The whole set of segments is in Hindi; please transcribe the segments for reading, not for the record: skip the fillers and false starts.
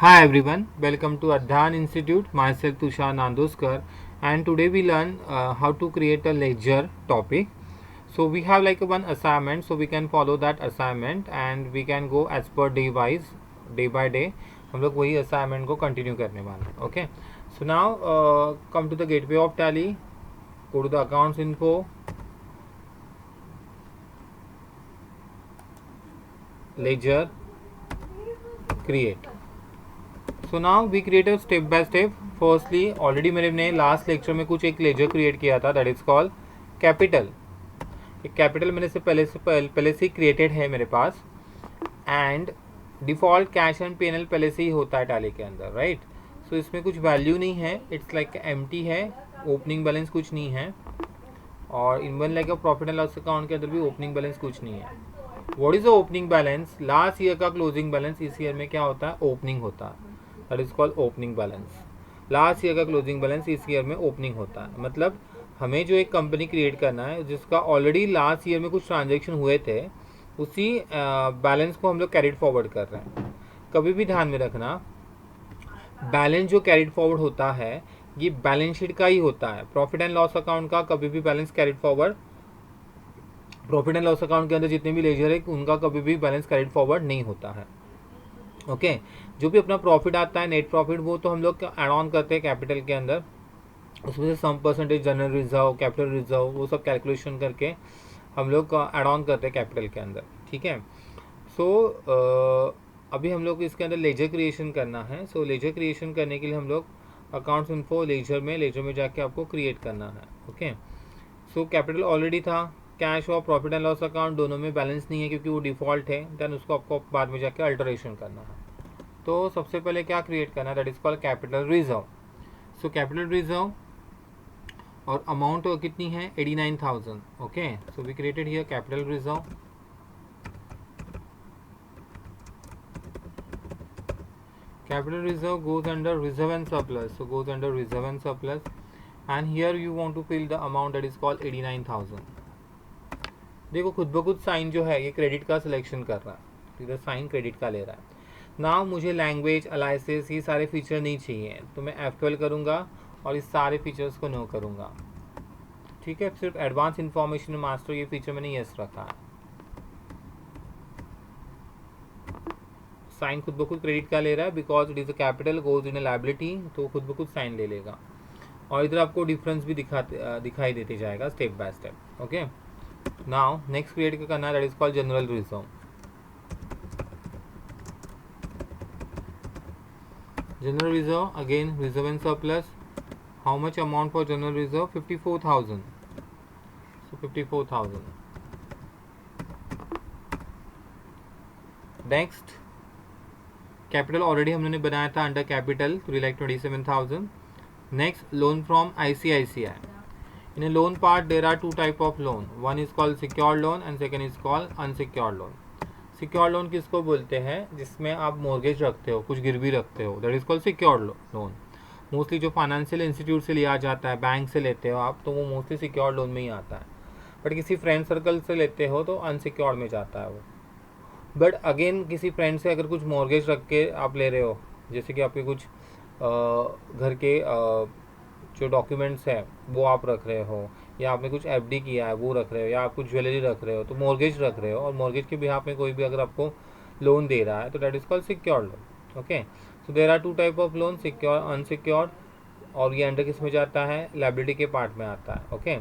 Hi everyone, welcome to Adhan Institute. Myself Tushar Nandoskar, and today we learn how to create a ledger topic. So we have like one assignment, so we can follow that assignment and we can go as per day wise, day by day. हम लोग वही assignment को continue करने वाले हैं. Okay. So now come to the gateway of Tally. Go to the accounts info. Ledger. Create. So now we create a step by step. Firstly already मैंने लास्ट लेक्चर में कुछ एक लेजर क्रिएट किया था, दैट इज कॉल्ड कैपिटल. एक कैपिटल मैंने से पहले से ही क्रिएटेड है मेरे पास. And default cash and P and L पहले से ही होता है टैली के अंदर, राइट. सो इसमें कुछ वैल्यू नहीं है, इट्स लाइक एम्प्टी है. ओपनिंग बैलेंस कुछ नहीं है, और even like profit and loss account के अंदर भी ओपनिंग बैलेंस कुछ नहीं है. What is the opening balance? Last year का क्लोजिंग बैलेंस इस ईयर में क्या होता है? ओपनिंग होता है. That is called opening balance. Last year का क्लोजिंग बैलेंस इस ईयर में ओपनिंग होता है. मतलब हमें जो एक कंपनी क्रिएट करना है जिसका ऑलरेडी लास्ट ईयर में कुछ ट्रांजेक्शन हुए थे, उसी बैलेंस को हम लोग कैरिड फॉरवर्ड कर रहे हैं. कभी भी ध्यान में रखना, बैलेंस जो कैरिड फॉरवर्ड होता है ये बैलेंस शीट का ही होता है. प्रॉफिट एंड लॉस अकाउंट का कभी भी balance carried forward, profit and loss account के अंदर जितने भी लेजर है उनका कभी भी बैलेंस कैरिड फॉरवर्ड नहीं होता है. ओके. जो भी अपना प्रॉफिट आता है, नेट प्रॉफिट, वो तो हम लोग ऐड ऑन करते हैं कैपिटल के अंदर. उसमें से some percentage general reserve, capital reserve, वो सब कैलकुलेशन करके हम लोग ऐड ऑन करते हैं कैपिटल के अंदर. ठीक है. सो अभी हम लोग इसके अंदर लेजर क्रिएशन करना है. सो लेजर क्रिएशन करने के लिए हम लोग अकाउंट्स इन्फो लेजर में जाके आपको क्रिएट करना है. ओके. सो कैपिटल ऑलरेडी था. कैश और प्रॉफिट एंड लॉस अकाउंट दोनों में बैलेंस नहीं है क्योंकि वो डिफ़ॉल्ट है. देन उसको आपको बाद में जाके अल्टरेशन करना है. तो सबसे पहले क्या क्रिएट करना है? That is called capital reserve. So capital reserve और अमाउंट कितनी है? 89,000. Okay. So we created here capital reserve. Capital reserve goes under reserve and surplus, so goes under reserve and surplus, and here you want to fill the amount that is called 89,000. देखो खुद ब खुद साइन जो है ये क्रेडिट का सिलेक्शन कर रहा है, इधर साइन क्रेडिट का ले रहा है. ना मुझे लैंग्वेज, अलाइसेस, ये सारे फीचर नहीं चाहिए, तो मैं F12 करूँगा और इस सारे फीचर्स को नो करूँगा. ठीक है. सिर्फ एडवांस इंफॉर्मेशन मास्टर ये फीचर मैंने यस रखा है. साइन खुद ब खुद क्रेडिट का ले रहा है because it is a capital goes in a liability, तो खुद ब खुद साइन ले लेगा. और इधर आपको डिफरेंस भी दिखाई देते जाएगा step by step. Okay. Now next create करना है, that is called general reserve. General reserve again reserve and surplus. How much amount for general reserve? 54,000. So 54,000. Next capital already हमने बनाया था under capital 3,27,000. Next loan from ICICI. In a loan part there are two type of loan. One is called secured loan and second is called unsecured loan. Secured loan किसको बोलते हैं? जिसमें आप मॉर्गेज रखते हो, कुछ गिरवी रखते हो, that is called secured loan. Mostly जो फाइनेंशियल इंस्टीट्यूट से लिया जाता है, बैंक से लेते हो आप, तो वो मोस्टली सिक्योर्ड लोन में ही आता है. बट किसी फ्रेंड सर्कल से लेते हो तो अनसिक्योर्ड में जाता है वो. बट अगेन किसी फ्रेंड से अगर कुछ मॉर्गेज रख के आप ले रहे हो, जैसे कि आपके कुछ घर के जो डॉक्यूमेंट्स है वो आप रख रहे हो, या आपने कुछ FD किया है वो रख रहे हो, या आप कुछ ज्वेलरी रख रहे हो, तो मॉर्गेज रख रहे हो, और मॉर्गेज के बिहाफ में कोई भी अगर आपको लोन दे रहा है तो that is called secured loan. Okay. So there are two type of loan, secure, unsecured, और ये अंडर किस में जाता है? लायबिलिटी के पार्ट में आता है. Okay.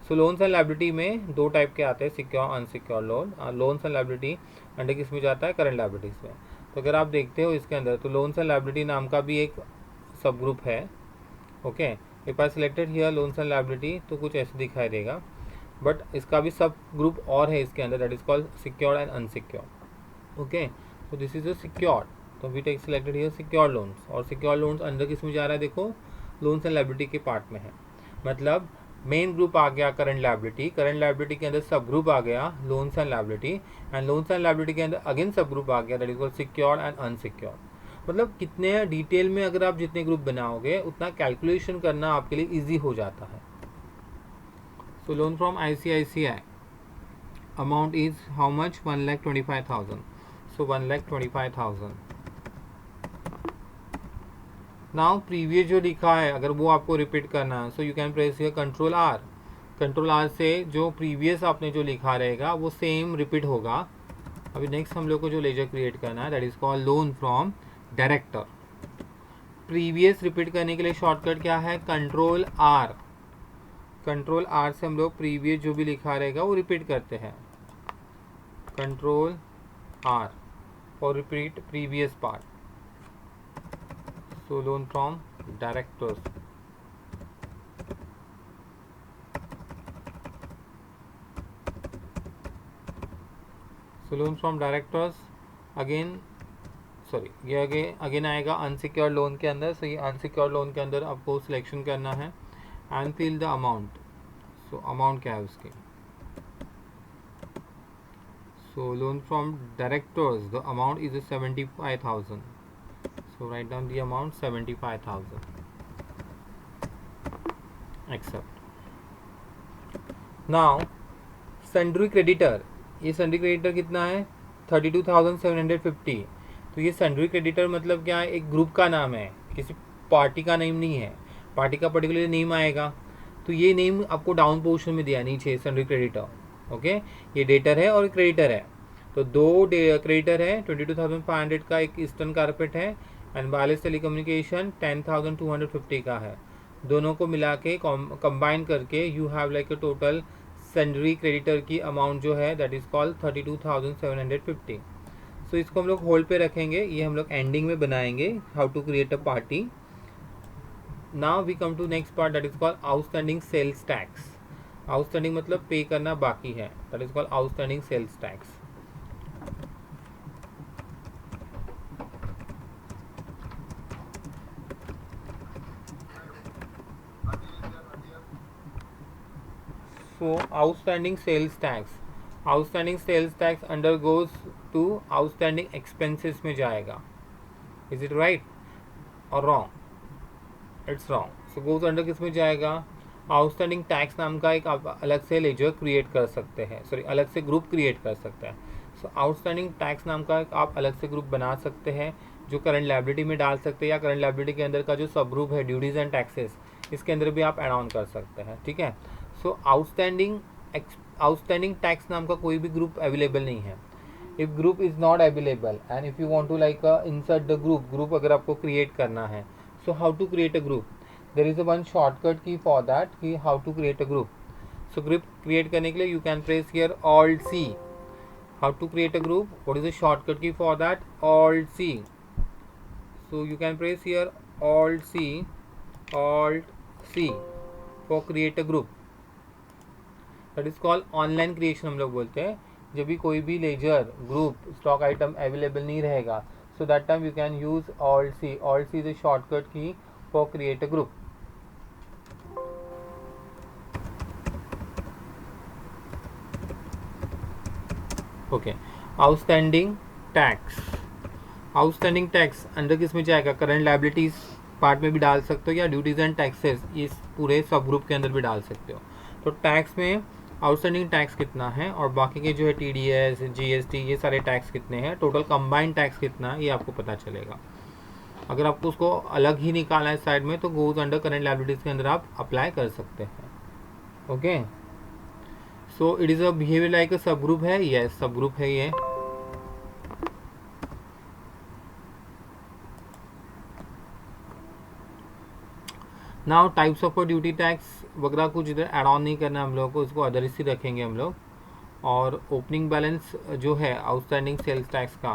So loans and liability में दो टाइप के आते हैं, secure, unsecure loan. Loans and liability under किस में जाता है? करंट लायबिलिटीज में. तो अगर आप देखते हो इसके अंदर, तो लोन्स एंड लायबिलिटी नाम का भी एक सब ग्रुप है. Okay. If I selected here loans and liability, तो कुछ ऐसे दिखाई देगा, बट इसका भी सब ग्रुप और है इसके अंदर, that is called secured and unsecured. Okay. So this is a secured, तो we take selected here secured loans. और सिक्योर्ड लोन्स अंदर किस में जा रहा है? देखो लोन्स एंड लायबिलिटी के पार्ट में है. मतलब मेन ग्रुप आ गया करंट लायबिलिटी, करंट लायबिलिटी के अंदर सब ग्रुप आ गया loans and liability, and loans and liability के अंदर अगेन सब ग्रुप आ गया, that is called secured and unsecured. मतलब कितने डिटेल में अगर आप जितने ग्रुप बनाओगे उतना कैलकुलेशन करना आपके लिए इजी हो जाता है. So loan from ICICI amount is how much? 1,25,000. So 1,25,000. Now previous जो लिखा है अगर वो आपको रिपीट करना है, so you can press here control R. Control R से जो प्रीवियस आपने जो लिखा रहेगा वो सेम रिपीट होगा। अभी नेक्स्ट हम लोग को जो लेजर क्रिएट करना है that is called loan from director. Previous repeat करने के लिए शॉर्टकट क्या है, कंट्रोल आर। कंट्रोल आर से हम लोग प्रीवियस जो भी लिखा रहेगा वो रिपीट करते हैं, कंट्रोल आर और repeat previous part. So loan from directors, so loan from directors again, sorry ये अगेन आएगा अनसिक्योर्ड लोन के अंदर। सो ये अनसिक्योर्ड लोन के अंदर आपको सिलेक्शन करना है and fill the amount. So amount क्या है उसकी, so loan from directors the amount is 75,000। So write down the amount 75,000, except. Now sundry creditor, ये सन्ड्री क्रेडिटर कितना है 32,750। तो ये सन्ड्री क्रेडिटर मतलब क्या है, एक ग्रुप का नाम है, किसी पार्टी का नेम नहीं है। पार्टी का पर्टिकुलर नेम आएगा तो ये नेम आपको डाउन पोर्शन में दिया नीचे, सन्ड्री क्रेडिटर। ओके, ये डेटर है और क्रेडिटर है। तो दो क्रेडिटर है, 22,500 का एक ईस्टर्न कारपेट है एंड वायरलेस टेलीकम्युनिकेशन 10,250 का है। दोनों को मिला के कंबाइन करके you have like a total sundry creditor की अमाउंट जो है दैट इज कॉल्ड 32,750। सो इसको हम लोग होल्ड पे रखेंगे, ये हम लोग एंडिंग में बनाएंगे how to create a party. Now we come to next part that is called outstanding sales tax. Outstanding मतलब पे करना बाकी है, that is called outstanding sales tax. So outstanding sales tax, outstanding sales tax undergoes to outstanding expenses में जाएगा। Is it right or wrong? It's wrong. So goes under किस में जाएगा, आउटस्टैंडिंग टैक्स नाम का एक आप अलग से लेजर क्रिएट कर सकते हैं, सॉरी अलग से ग्रुप क्रिएट कर सकते हैं। सो आउटस्टैंडिंग टैक्स नाम का एक आप अलग से ग्रुप बना सकते हैं जो करंट लायबिलिटी में डाल सकते हैं, या करंट लायबिलिटी के अंदर का जो सब ग्रुप है ड्यूटीज एंड टैक्सेस, इसके अंदर भी आप ऐड ऑन कर सकते हैं। ठीक है, सो आउटस्टैंडिंग टैक्स नाम का कोई भी ग्रुप अवेलेबल नहीं है। If group is not available and if you want to like insert the group अगर आपको क्रिएट करना है, so how to create a group, there is a one shortcut key for that कि how to create a group. So group create करने के लिए you can press here alt C. How to create a group, what is the shortcut key for that, alt C. So you can press here alt C for create a group. That is called online creation हम लोग बोलते हैं। जब भी कोई भी ledger group stock item available नहीं रहेगा, so that time you can use alt C. Alt C is a shortcut key for create a group. Okay, outstanding tax, outstanding tax under किस में जाएगा, करंट लायबिलिटीज पार्ट में भी डाल सकते हो या ड्यूटीज एंड टैक्सेस इस पूरे सब ग्रुप के अंदर भी डाल सकते हो। तो टैक्स में आउटस्टैंडिंग टैक्स कितना है और बाकी के जो है TDS GST ये सारे टैक्स कितने हैं, टोटल कंबाइंड टैक्स कितना है, ये आपको पता चलेगा। अगर आपको उसको अलग ही निकालना है साइड में, तो गोज अंडर करंट लायबिलिटीज के अंदर आप अप्लाई कर सकते हैं। Okay, so it is a behaviour like अ सब ग्रुप है, यस सब ग्रुप है ये। Now types of duty tax वगैरह कुछ इधर एड ऑन नहीं करना हम लोग को, उसको अदर ही रखेंगे हम लोग। और ओपनिंग बैलेंस जो है आउटस्टैंडिंग सेल्स टैक्स का,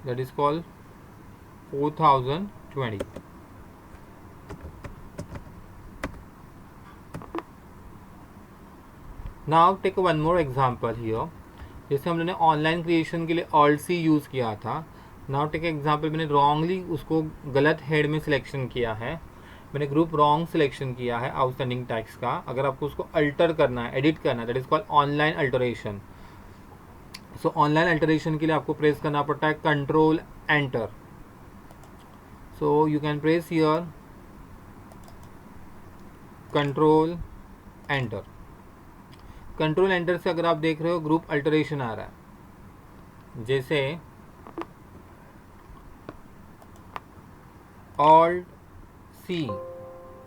that is called 4,020। Now take one more example here. जैसे हमने ऑनलाइन क्रिएशन के लिए ऑल्ट सी यूज़ किया था। नाउ टेक एग्जांपल, मैंने रॉन्गली उसको गलत हेड में सिलेक्शन किया है, मैंने ग्रुप रॉन्ग सिलेक्शन किया है आउटस्टैंडिंग टैक्स का। अगर आपको उसको अल्टर करना है, एडिट करना है, that is called online alteration. So online alteration के लिए आपको प्रेस करना पड़ता है control enter. So you can press here control enter. Control enter से अगर आप देख रहे हो ग्रुप अल्टरेशन आ रहा है, जैसे alt C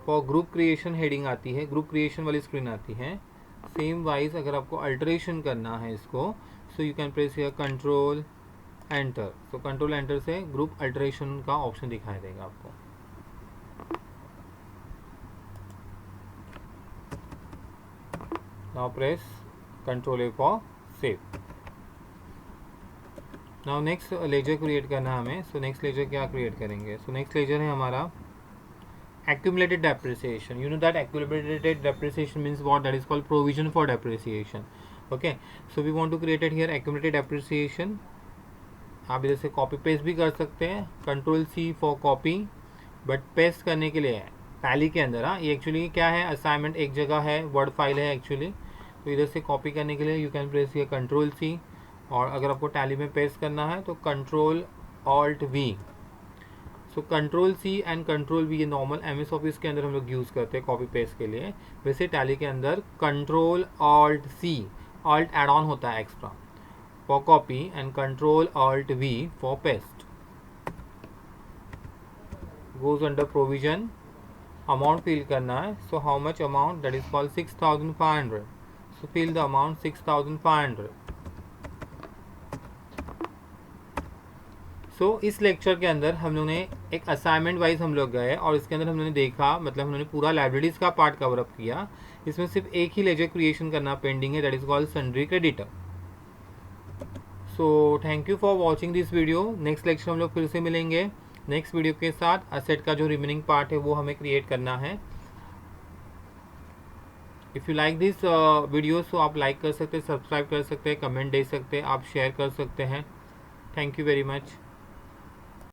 for group creation heading आती है, ग्रुप क्रिएशन वाली स्क्रीन आती है। सेम वाइज अगर आपको अल्टरेशन करना है इसको, सो you can press here control enter. So control enter से ग्रुप अल्टरेशन का ऑप्शन दिखाई देगा आपको। Now press control A for save. Now next laser create करना है हमें। सो नेक्स्ट लेजर क्या क्रिएट करेंगे? सो नेक्स्ट लेजर है हमारा accumulated depreciation. You know that accumulated depreciation means what? That is called provision for depreciation. Okay, so we want to create it here accumulated depreciation. आप इधर से कॉपी पेस्ट भी कर सकते हैं, control C for copy, but paste करने के लिए टैली के अंदर। हाँ, ये एक्चुअली क्या है, असाइनमेंट एक जगह है, वर्ड फाइल है एक्चुअली, तो इधर से कॉपी करने के लिए you can press here control C, और अगर आपको टैली में पेस्ट करना है तो control alt V. So control C and control V ये नॉर्मल एमएस ऑफिस के अंदर हम लोग यूज़ करते हैं कॉपी पेस्ट के लिए। वैसे टैली के अंदर control alt C, alt add on होता है extra for copy, and control alt V for paste. Goes under provision, amount fill करना है। So how much amount? That is called 6500। So fill the amount 6500। So इस लेक्चर के अंदर हम लोगों ने एक असाइनमेंट वाइज हम लोग गए और इसके अंदर हम लोगों ने देखा, मतलब हम लोगों ने पूरा लाइब्रेरीज का पार्ट कवर अप किया। इसमें सिर्फ एक ही लेजर क्रिएशन करना पेंडिंग है, that is called sundry creditor. So thank you for watching this video. Next lecture हम लोग फिर से मिलेंगे नेक्स्ट वीडियो के साथ। असेट का जो रिमेनिंग पार्ट है वो हमें क्रिएट करना है। If you like this video, so आप लाइक कर सकते हैं, सब्सक्राइब कर सकते हैं, कमेंट दे सकते हैं, आप शेयर कर सकते हैं। Thank you very much.